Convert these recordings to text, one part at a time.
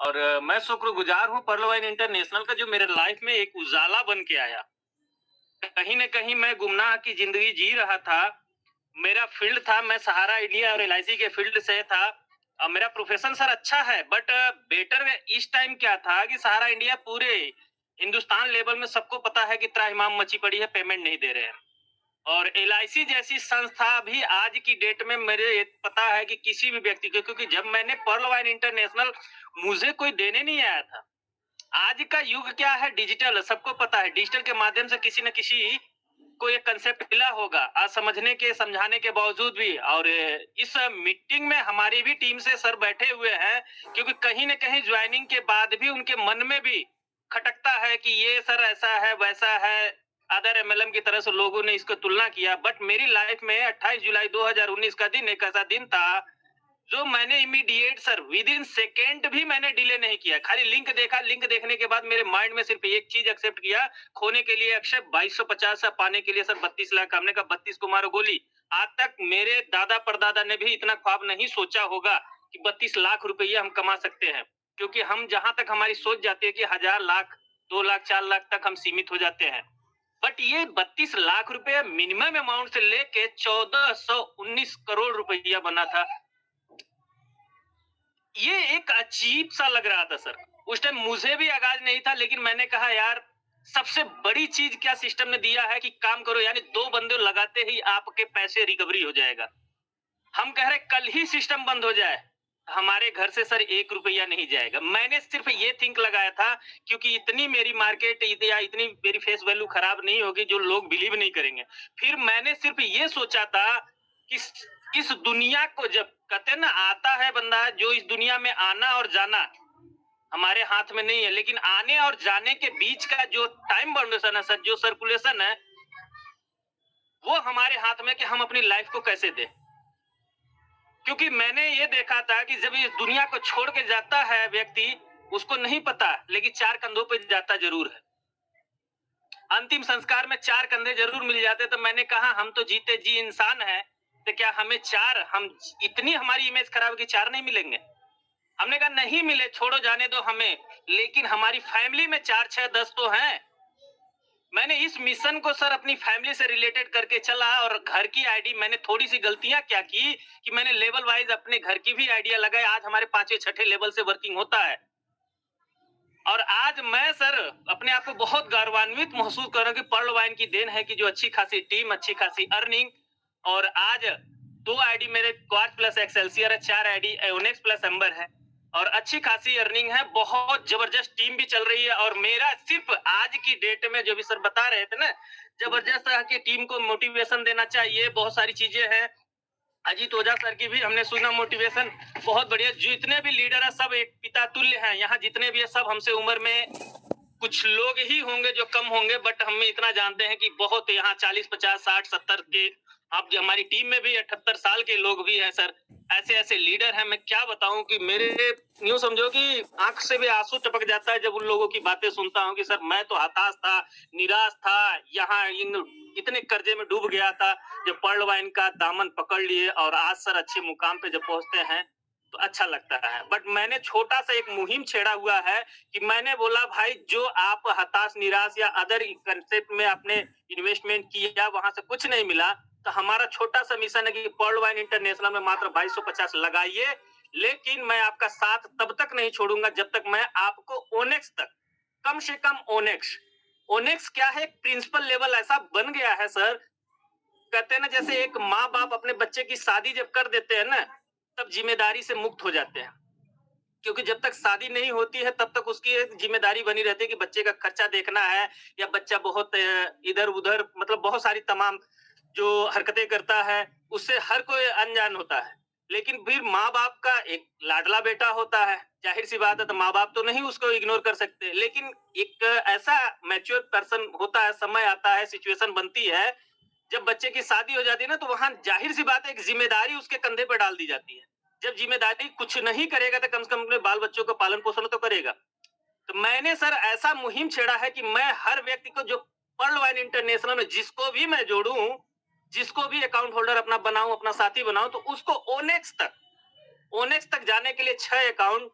और मैं शुक्रगुजार हूँ पर्ल वाइन इंटरनेशनल का जो मेरे लाइफ में एक उजाला बन के आया। कहीं न कहीं मैं गुमनाह की ज़िंदगी जी रहा था। मेरा फ़ील्ड था, मैं सहारा इंडिया और एलआईसी के फ़ील्ड से था। मेरा प्रोफ़ेशन सर अच्छा है बट बेटर इस टाइम क्या था कि सहारा इंडिया पूरे हिंदुस्तान लेवल में सबको पता है कि त्राहिमाम मची पड़ी है, पेमेंट नहीं दे रहे हैं। और एलआईसी जैसी संस्था भी आज की डेट में मेरे पता है कि किसी भी व्यक्ति को, क्योंकि जब मैंने पर्ल वाइन इंटरनेशनल मुझे कोई देने नहीं आया था। आज का युग क्या है, डिजिटल, सबको पता है। डिजिटल के माध्यम से किसी न किसी को ये कंसेप्ट मिला होगा आज समझने के समझाने के बावजूद भी। और इस मीटिंग में हमारी भी टीम से सर बैठे हुए हैं, क्योंकि कहीं न कहीं ज्वाइनिंग के बाद भी उनके मन में भी खटकता है कि ये सर ऐसा है, वैसा है। अदर एमएलएम की तरह से लोगों ने इसको तुलना किया, बट मेरी लाइफ में 28 जुलाई 2019 का दिन एक ऐसा दिन था जो मैंने immediate sir with in second भी मैंने डिले नहीं किया। खाली लिंक देखा, लिंक देखने के बाद मेरे माइंड में सिर्फ एक चीज एक्सेप्ट किया, खोने के लिए अक्षय 2250 पाने के लिए सर 32 लाख। हमने कहा 32 को मारो गोली। आज तक मेरे दादा परदादा ने भी इतना ख्वाब नहीं सोचा होगा कि 32 लाख रुपये हम कमा सकते हैं, क्योंकि हम जहां तक हमारी सोच जाती है कि 1000 लाख 2 लाख 4 लाख तक हम सीमित हो जाते हैं। बट ये 32 लाख रुपए मिनिमम अमाउंट से लेके 1419 करोड़ रुपया बना था। ये एक अजीब सा लग रहा था सर। उस टाइम मुझे भी आगाज नहीं था, लेकिन मैंने कहा यार सबसे बड़ी चीज क्या सिस्टम ने दिया है कि काम करो, यानी 2 बंदे लगाते ही आपके पैसे रिकवरी हो जाएगा। हम कह रहे कल ही सिस्टम बंद हो जाए, हमारे घर से सर 1 रुपया नहीं जाएगा। मैंने सिर्फ ये थिंक लगाया था, क्योंकि इतनी मेरी मार्केट या इतनी मेरी फेस वैल्यू खराब नहीं होगी जो लोग बिलीव नहीं करेंगे। फिर मैंने सिर्फ ये सोचा था कि इस दुनिया को जब कहते हैं ना, आता है बंदा, जो इस दुनिया में आना और जाना हमारे हाथ में नहीं है, लेकिन आने और जाने के बीच का जो टाइम बाउंडेशन है सर, जो सर्कुलेशन है, वो हमारे हाथ में कि हम अपनी लाइफ को कैसे दें। क्योंकि मैंने ये देखा था कि जब इस दुनिया को छोड़ के जाता है व्यक्ति, उसको नहीं पता, लेकिन 4 कंधों पे जाता जरूर है। अंतिम संस्कार में 4 कंधे जरूर मिल जाते। तो मैंने कहा हम तो जीते जी इंसान है, तो क्या हमें 4, हम इतनी हमारी इमेज खराब कि 4 नहीं मिलेंगे? हमने कहा नहीं मिले, छोड़ो जाने दो हमें, लेकिन हमारी फैमिली में 4 6 10 तो हैं। मैंने इस मिशन को सर अपनी फैमिली से रिलेटेड करके चला, और घर की आईडी मैंने थोड़ी सी गलतियां क्या की कि मैंने लेवल वाइज अपने घर की भी आइडिया लगाए। आज हमारे 5वें 6ठे लेवल से वर्किंग होता है, और आज मैं सर अपने आप को बहुत गौरवान्वित महसूस कर रहा हूँ कि पर्ल वाइन की देन है कि जो अच्छी खासी टीम, अच्छी खासी अर्निंग। और आज 2 आईडी मेरे क्वार्ट प्लस एक्सेल्सियर है, 4 आईडी एओनेक्स प्लस एम्बर है, और अच्छी खासी अर्निंग है। बहुत जबरदस्त टीम भी चल रही है। और मेरा सिर्फ आज की डेट में जो भी सर बता रहे थे ना, जबरदस्त है कि टीम को मोटिवेशन देना चाहिए, बहुत सारी चीजें हैं। अजीत ओझा सर की भी हमने सुना मोटिवेशन, बहुत बढ़िया। जितने भी लीडर है सब एक पिता तुल्य हैं। यहाँ जितने भी है सब हमसे उम्र में कुछ लोग ही होंगे जो कम होंगे, बट हम इतना जानते हैं कि बहुत यहाँ 40 50 60 70 के, अब हमारी टीम में भी 78 साल के लोग भी हैं सर। ऐसे ऐसे लीडर हैं, मैं क्या बताऊं कि मेरे यूं समझो कि आंख से भी आंसू टपक जाता है जब उन लोगों की बातें सुनता हूं कि सर मैं तो हताश था, निराश था, यहाँ इन इतने कर्जे में डूब गया था, जब पर्ल वाइन का दामन पकड़ लिए और आज सर अच्छे मुकाम पे जब पहुंचते हैं तो अच्छा लगता है। बट मैंने छोटा सा एक मुहिम छेड़ा हुआ है कि मैंने बोला भाई जो आप हताश निराश या अदर कंसेप्ट में आपने इन्वेस्टमेंट किया वहां से कुछ नहीं मिला, तो हमारा छोटा सा मिशन है कि पर्ल वाइन इंटरनेशनल में मात्र 2250 लगाइए। लेकिन मैं आपका साथ तब तक नहीं छोड़ूंगा जब तक मैं आपको ओनेक्स तक, कम से कम ओनेक्स, ओनेक्स क्या है, प्रिंसिपल लेवल ऐसा बन गया है सर। कहते हैं ना, जैसे एक माँ बाप अपने बच्चे की शादी जब कर देते हैं ना, तब जिम्मेदारी से मुक्त हो जाते हैं। क्योंकि जब तक शादी नहीं होती है तब तक उसकी एक जिम्मेदारी बनी रहती है कि बच्चे का खर्चा देखना है, या बच्चा बहुत इधर उधर मतलब बहुत सारी तमाम जो हरकतें करता है, उससे हर कोई अनजान होता है। लेकिन फिर माँ बाप का एक लाडला बेटा होता है, जाहिर सी बात है, तो माँ बाप तो नहीं उसको इग्नोर कर सकते। लेकिन एक ऐसा मैच्योर पर्सन होता है, समय आता है, सिचुएशन बनती है, जब बच्चे की शादी हो जाती है ना, तो वहां जाहिर सी बात है एक जिम्मेदारी उसके कंधे पर डाल दी जाती है। जब जिम्मेदारी कुछ नहीं करेगा तो कम से कम अपने बाल बच्चों को पालन पोषण तो करेगा। तो मैंने सर ऐसा मुहिम छेड़ा है कि मैं हर व्यक्ति को, जो पर्ल वाइन इंटरनेशनल में जिसको भी मैं जोड़ूं, जिसको भी अकाउंट होल्डर अपना बनाऊं, अपना साथी बनाऊं, तो उसको ओनेक्स तक जाने के लिए 6 अकाउंट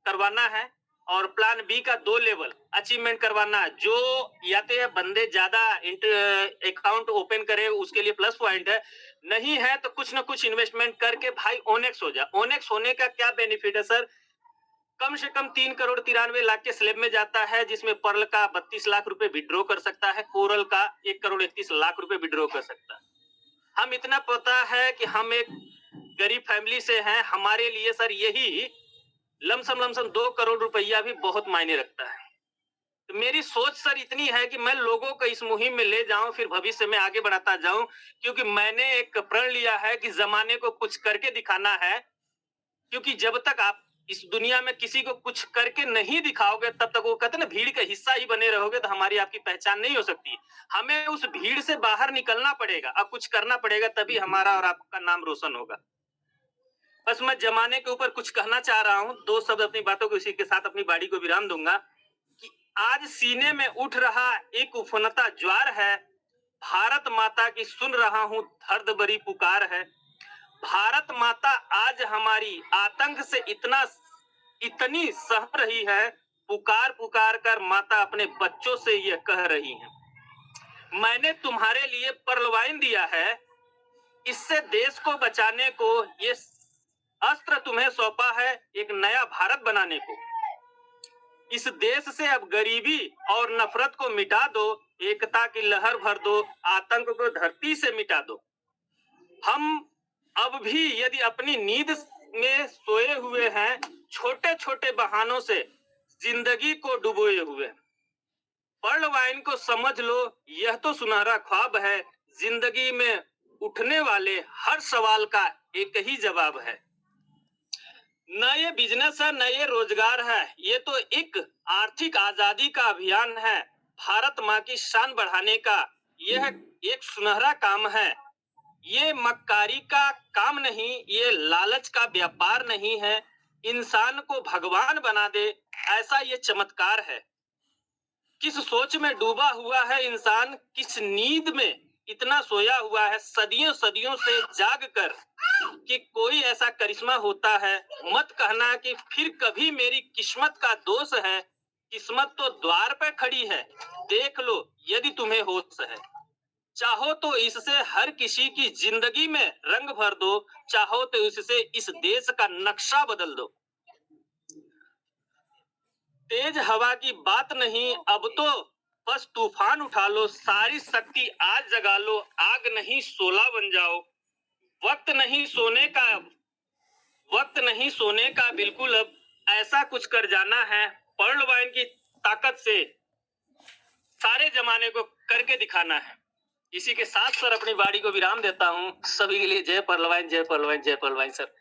करवाना है और प्लान बी का 2 लेवल अचीवमेंट करवाना है। जो या तो ये बंदे ज्यादा अकाउंट ओपन करे उसके लिए प्लस पॉइंट है, नहीं है तो कुछ ना कुछ इन्वेस्टमेंट करके भाई ओनेक्स हो जा। ओनेक्स होने का क्या बेनिफिट है सर? कम से कम 3,93,00,000 के स्लैब में जाता है, जिसमें पर्ल का 32 लाख रुपए विड्रॉ कर सकता है, कोरल का 1,31,00,000 रुपए विड्रॉ कर सकता है। हम इतना पता है कि हम एक गरीब फैमिली से हैं, हमारे लिए सर यही लमसम 2 करोड़ रुपया भी बहुत मायने रखता है। तो मेरी सोच सर इतनी है कि मैं लोगों को इस मुहिम में ले जाऊं, फिर भविष्य में आगे बढ़ाता जाऊं, क्योंकि मैंने एक प्रण लिया है कि जमाने को कुछ करके दिखाना है। क्योंकि जब तक आप इस दुनिया में किसी को कुछ करके नहीं दिखाओगे, तब तक वो कहते हैं ना, भीड़ का हिस्सा ही बने रहोगे तो हमारी आपकी पहचान नहीं हो सकती। हमें उस भीड़ से बाहर निकलना पड़ेगा और कुछ करना पड़ेगा, तभी हमारा और आपका नाम रोशन होगा। बस मैं जमाने के ऊपर कुछ कहना चाह रहा हूँ। 2 शब्द अपनी बातों को इसी के साथ अपनी बाड़ी को विराम दूंगा कि आज सीने में उठ रहा एक उफनता ज्वार है। भारत माता की सुन रहा हूँ दर्द भरी पुकार है। भारत माता आज हमारी आतंक से इतनी सह रही है। पुकार पुकार कर माता अपने बच्चों से यह कह रही है, मैंने तुम्हारे लिए पर्ल वाइन दिया है, इससे देश को बचाने को ये अस्त्र तुम्हें सौंपा है, एक नया भारत बनाने को। इस देश से अब गरीबी और नफरत को मिटा दो, एकता की लहर भर दो, आतंक को धरती से मिटा दो। हम अब भी यदि अपनी नींद में सोए हुए हैं, छोटे छोटे बहानों से जिंदगी को डुबोए हुए, पर्ल वाइन को समझ लो, यह तो सुनहरा ख्वाब है। जिंदगी में उठने वाले हर सवाल का एक ही जवाब है। न ये बिजनेस है, न ये रोजगार है, ये तो एक आर्थिक आजादी का अभियान है। भारत माँ की शान बढ़ाने का यह एक सुनहरा काम है। ये मक्कारी का काम नहीं, ये लालच का व्यापार नहीं है। इंसान को भगवान बना दे ऐसा ये चमत्कार है। किस सोच में डूबा हुआ है इंसान, किस नींद में इतना सोया हुआ है, सदियों सदियों से जाग कर कि कोई ऐसा करिश्मा होता है। मत कहना कि फिर कभी मेरी किस्मत का दोष है। किस्मत तो द्वार पे खड़ी है, देख लो यदि तुम्हें होश है। चाहो तो इससे हर किसी की जिंदगी में रंग भर दो, चाहो तो इससे इस देश का नक्शा बदल दो। तेज हवा की बात नहीं, अब तो बस तूफान उठा लो, सारी शक्ति आज जगा लो, आग नहीं शोला बन जाओ। वक्त नहीं सोने का, वक्त नहीं सोने का बिल्कुल, अब ऐसा कुछ कर जाना है। पर्ल वाइन की ताकत से सारे जमाने को करके दिखाना है। इसी के साथ सर अपनी बाड़ी को विराम देता हूँ। सभी के लिए जय पर्ल वाइन, जय पर्ल वाइन, जय पर्ल वाइन सर।